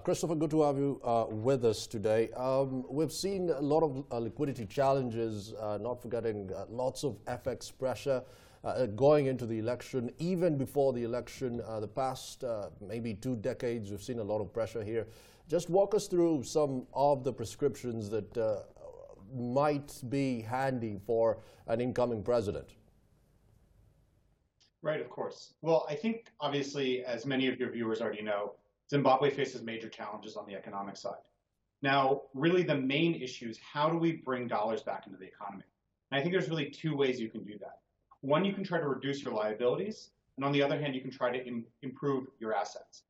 Christopher, good to have you with us today. We've seen a lot of liquidity challenges, not forgetting lots of FX pressure going into the election. Even before the election, the past maybe 2 decades, we've seen a lot of pressure here. Just walk us through some of the prescriptions that might be handy for an incoming president. Right, of course. Well, I think, obviously, as many of your viewers already know, Zimbabwe faces major challenges on the economic side. Now, really the main issue is how do we bring dollars back into the economy? And I think there's really 2 ways you can do that. One, you can try to reduce your liabilities, and on the other hand, you can try to improve your assets.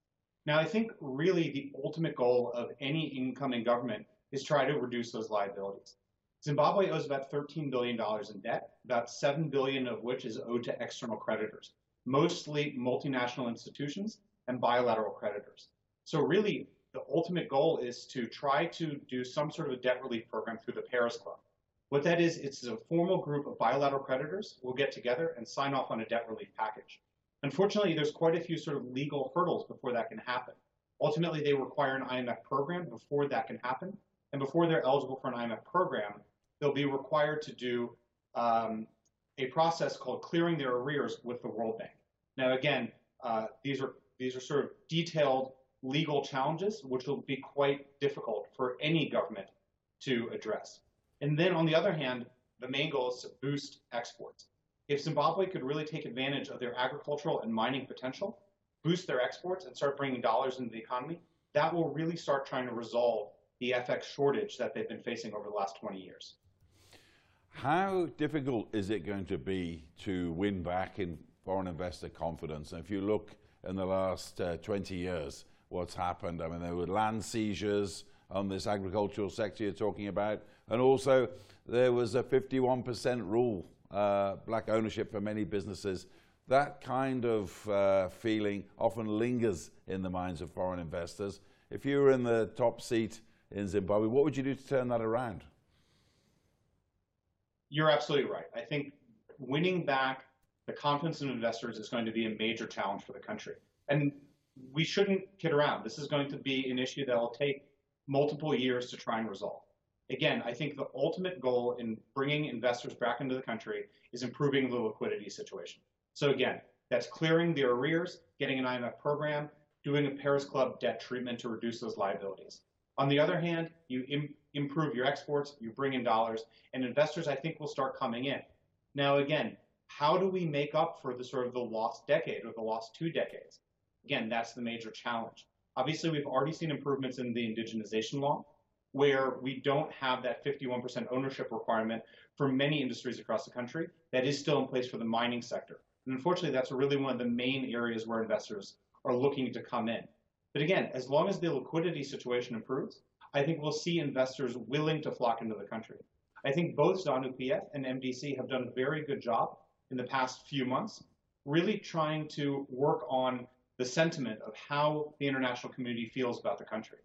Now, I think really the ultimate goal of any incoming government is try to reduce those liabilities. Zimbabwe owes about $13 billion in debt, about $7 billion of which is owed to external creditors, mostly multinational institutions and bilateral creditors. So really, the ultimate goal is to try to do some sort of a debt relief program through the Paris Club. What that is, it's a formal group of bilateral creditors will get together and sign off on a debt relief package. Unfortunately, there's quite a few sort of legal hurdles before that can happen. Ultimately, they require an IMF program before that can happen. And before they're eligible for an IMF program, they'll be required to do a process called clearing their arrears with the World Bank. Now, again, these are sort of detailed legal challenges, which will be quite difficult for any government to address. And then on the other hand, the main goal is to boost exports. If Zimbabwe could really take advantage of their agricultural and mining potential, boost their exports and start bringing dollars into the economy, that will really start trying to resolve the FX shortage that they've been facing over the last 20 years. How difficult is it going to be to win back in foreign investor confidence? And if you look in the last 20 years, what's happened? I mean, there were land seizures on this agricultural sector you're talking about, and also there was a 51% rule, black ownership for many businesses. That kind of feeling often lingers in the minds of foreign investors. If you were in the top seat in Zimbabwe, what would you do to turn that around? You're absolutely right. I think winning back the confidence of investors is going to be a major challenge for the country. And we shouldn't kid around. This is going to be an issue that will take multiple years to try and resolve. Again, I think the ultimate goal in bringing investors back into the country is improving the liquidity situation. So again, that's clearing their arrears, getting an IMF program, doing a Paris Club debt treatment to reduce those liabilities. On the other hand, you improve your exports, you bring in dollars, and investors, I think, will start coming in. Now, again, how do we make up for the sort of the lost decade or the lost 2 decades? Again, that's the major challenge. Obviously, we've already seen improvements in the indigenization law, where we don't have that 51% ownership requirement for many industries across the country. That is still in place for the mining sector. And unfortunately, that's really one of the main areas where investors are looking to come in. But again, as long as the liquidity situation improves, I think we'll see investors willing to flock into the country. I think both ZANU-PF and MDC have done a very good job in the past few months, really trying to work on the sentiment of how the international community feels about the country.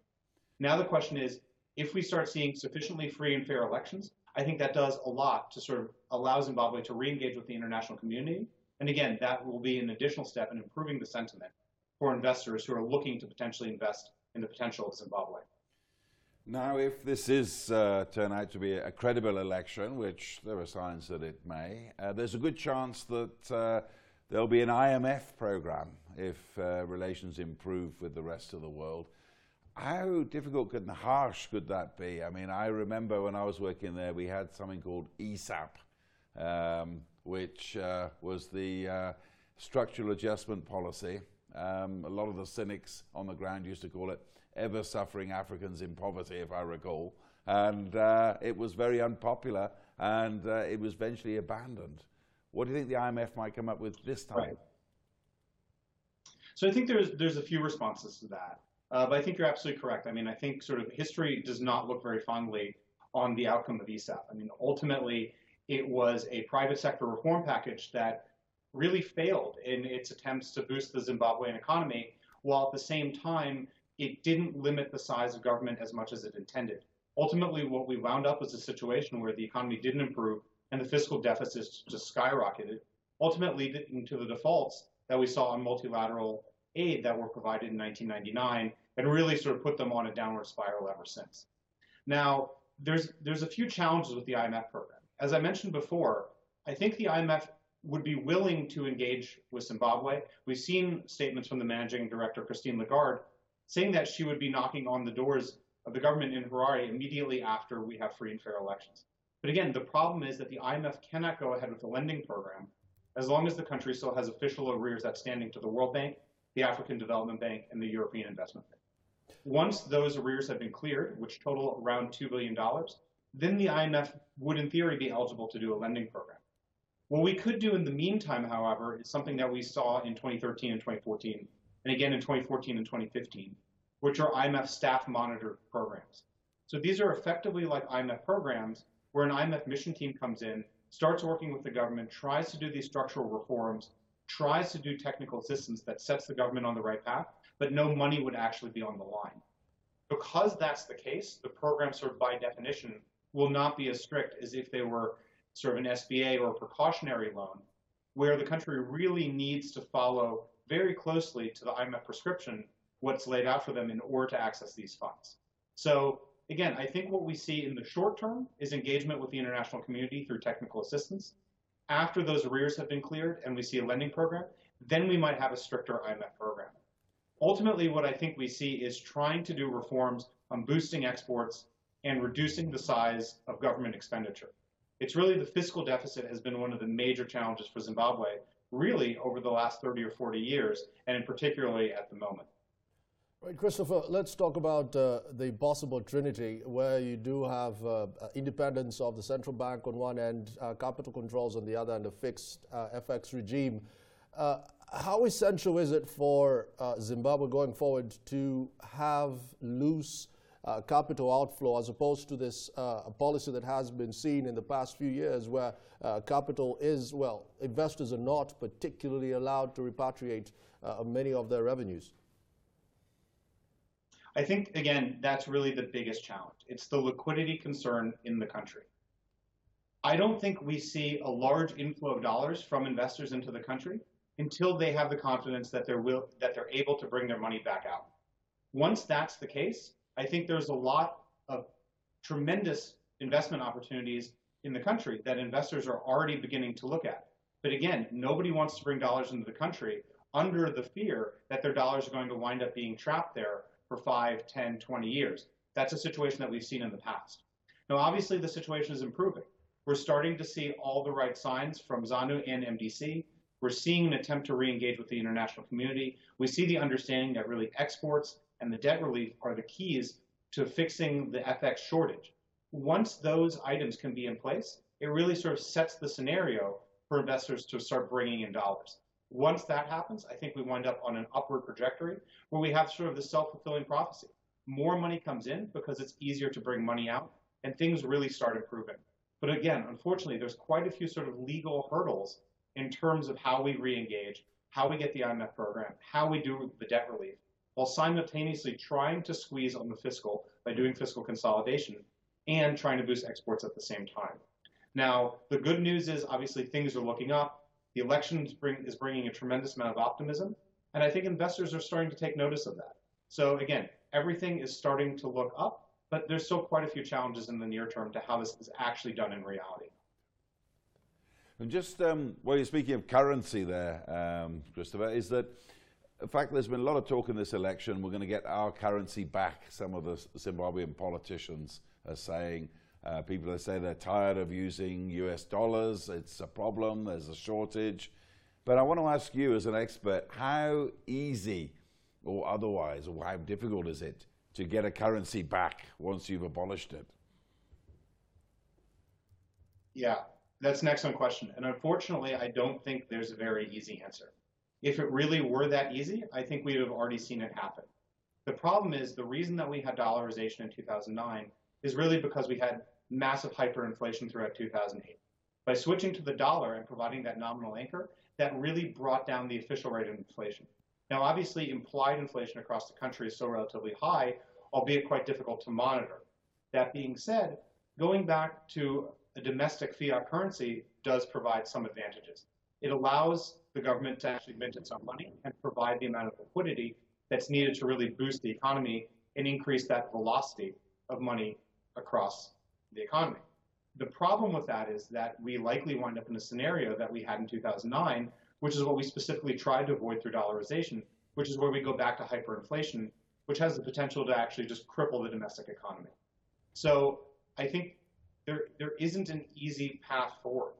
Now the question is, if we start seeing sufficiently free and fair elections, I think that does a lot to sort of allow Zimbabwe to re-engage with the international community. And again, that will be an additional step in improving the sentiment for investors who are looking to potentially invest in the potential of Zimbabwe. Now, if this is turn out to be a credible election, which there are signs that it may, there's a good chance that there'll be an IMF program if relations improve with the rest of the world. How difficult and harsh could that be? I mean, I remember when I was working there, we had something called ESAP, which was the structural adjustment policy. A lot of the cynics on the ground used to call it ever-suffering Africans in poverty, if I recall. And it was very unpopular, and it was eventually abandoned. What do you think the IMF might come up with this time? Right. So I think there's a few responses to that. But I think you're absolutely correct. I mean, I think sort of history does not look very fondly on the outcome of ESAP. I mean, ultimately, it was a private sector reform package that really failed in its attempts to boost the Zimbabwean economy, while at the same time, it didn't limit the size of government as much as it intended. Ultimately, what we wound up was a situation where the economy didn't improve and the fiscal deficits just skyrocketed, ultimately leading to the defaults that we saw on multilateral aid that were provided in 1999 and really sort of put them on a downward spiral ever since. Now, there's a few challenges with the IMF program. As I mentioned before, I think the IMF would be willing to engage with Zimbabwe. We've seen statements from the managing director, Christine Lagarde, saying that she would be knocking on the doors of the government in Harare immediately after we have free and fair elections. But again, the problem is that the IMF cannot go ahead with the lending program as long as the country still has official arrears outstanding to the World Bank, the African Development Bank, and the European Investment Bank. Once those arrears have been cleared, which total around $2 billion, then the IMF would in theory be eligible to do a lending program. What we could do in the meantime, however, is something that we saw in 2013 and 2014, and again in 2014 and 2015, which are IMF staff monitored programs. So these are effectively like IMF programs where an IMF mission team comes in, starts working with the government, tries to do these structural reforms, tries to do technical assistance that sets the government on the right path, but no money would actually be on the line. Because that's the case, the program sort of by definition will not be as strict as if they were sort of an SBA or a precautionary loan, where the country really needs to follow very closely to the IMF prescription what's laid out for them in order to access these funds. So again, I think what we see in the short term is engagement with the international community through technical assistance. After those arrears have been cleared and we see a lending program, then we might have a stricter IMF program. Ultimately, what I think we see is trying to do reforms on boosting exports and reducing the size of government expenditure. It's really the fiscal deficit has been one of the major challenges for Zimbabwe, really over the last 30 or 40 years, and in particularly at the moment. Right, Christopher, let's talk about the possible trinity, where you do have independence of the central bank on one end, capital controls on the other, and a fixed FX regime. How essential is it for Zimbabwe going forward to have loose capital outflow as opposed to this policy that has been seen in the past few years where capital is, well, investors are not particularly allowed to repatriate many of their revenues? I think, again, that's really the biggest challenge. It's the liquidity concern in the country. I don't think we see a large inflow of dollars from investors into the country until they have the confidence that they're able to bring their money back out. Once that's the case, I think there's a lot of tremendous investment opportunities in the country that investors are already beginning to look at. But again, nobody wants to bring dollars into the country under the fear that their dollars are going to wind up being trapped there for 5, 10, 20 years. That's a situation that we've seen in the past. Now, obviously, the situation is improving. We're starting to see all the right signs from ZANU and MDC. We're seeing an attempt to re-engage with the international community. We see the understanding that really exports and the debt relief are the keys to fixing the FX shortage. Once those items can be in place, it really sort of sets the scenario for investors to start bringing in dollars. Once that happens, I think we wind up on an upward trajectory where we have sort of the self-fulfilling prophecy. More money comes in because it's easier to bring money out, and things really start improving. But again, unfortunately, there's quite a few sort of legal hurdles in terms of how we re-engage, how we get the IMF program, how we do the debt relief, while simultaneously trying to squeeze on the fiscal by doing fiscal consolidation and trying to boost exports at the same time. Now, the good news is obviously things are looking up. The election is bringing a tremendous amount of optimism, and I think investors are starting to take notice of that. So again, everything is starting to look up, but there's still quite a few challenges in the near term to how this is actually done in reality. And just while you're speaking of currency there, Christopher, is that in fact there's been a lot of talk in this election, we're going to get our currency back. Some of the Zimbabwean politicians are saying, people that say they're tired of using US dollars, it's a problem, there's a shortage. But I want to ask you as an expert, how easy or otherwise, or how difficult is it to get a currency back once you've abolished it? Yeah, that's an excellent question. And unfortunately, I don't think there's a very easy answer. If it really were that easy, I think we would have already seen it happen. The problem is the reason that we had dollarization in 2009 is really because we had massive hyperinflation throughout 2008. By switching to the dollar and providing that nominal anchor, that really brought down the official rate of inflation. Now, obviously, implied inflation across the country is still relatively high, albeit quite difficult to monitor. That being said, going back to a domestic fiat currency does provide some advantages. It allows the government to actually mint its own money and provide the amount of liquidity that's needed to really boost the economy and increase that velocity of money across the economy. The problem with that is that we likely wind up in a scenario that we had in 2009, which is what we specifically tried to avoid through dollarization, which is where we go back to hyperinflation, which has the potential to actually just cripple the domestic economy. So I think there isn't an easy path forward.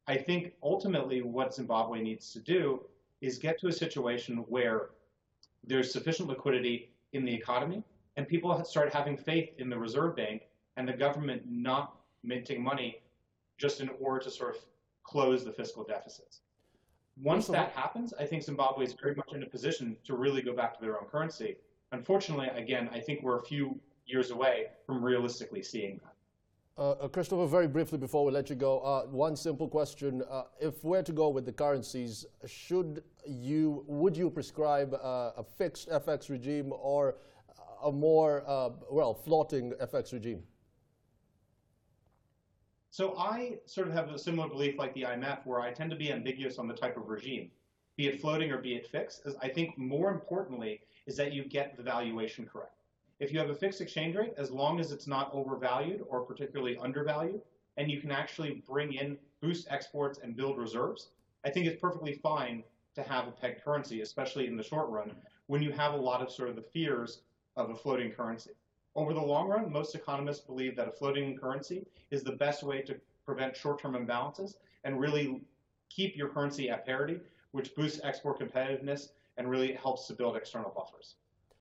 I think ultimately what Zimbabwe needs to do is get to a situation where there's sufficient liquidity in the economy and people start having faith in the Reserve Bank and the government not minting money just in order to sort of close the fiscal deficits. Once that happens, I think Zimbabwe is very much in a position to really go back to their own currency. Unfortunately, again, I think we're a few years away from realistically seeing that. Christopher, very briefly before we let you go, one simple question. If we're to go with the currencies, would you prescribe a fixed FX regime or a more, floating FX regime? So I sort of have a similar belief like the IMF, where I tend to be ambiguous on the type of regime, be it floating or be it fixed. As I think more importantly is that you get the valuation correct. If you have a fixed exchange rate, as long as it's not overvalued or particularly undervalued, and you can actually boost exports and build reserves, I think it's perfectly fine to have a pegged currency, especially in the short run, when you have a lot of sort of the fears of a floating currency. Over the long run, most economists believe that a floating currency is the best way to prevent short-term imbalances and really keep your currency at parity, which boosts export competitiveness and really helps to build external buffers.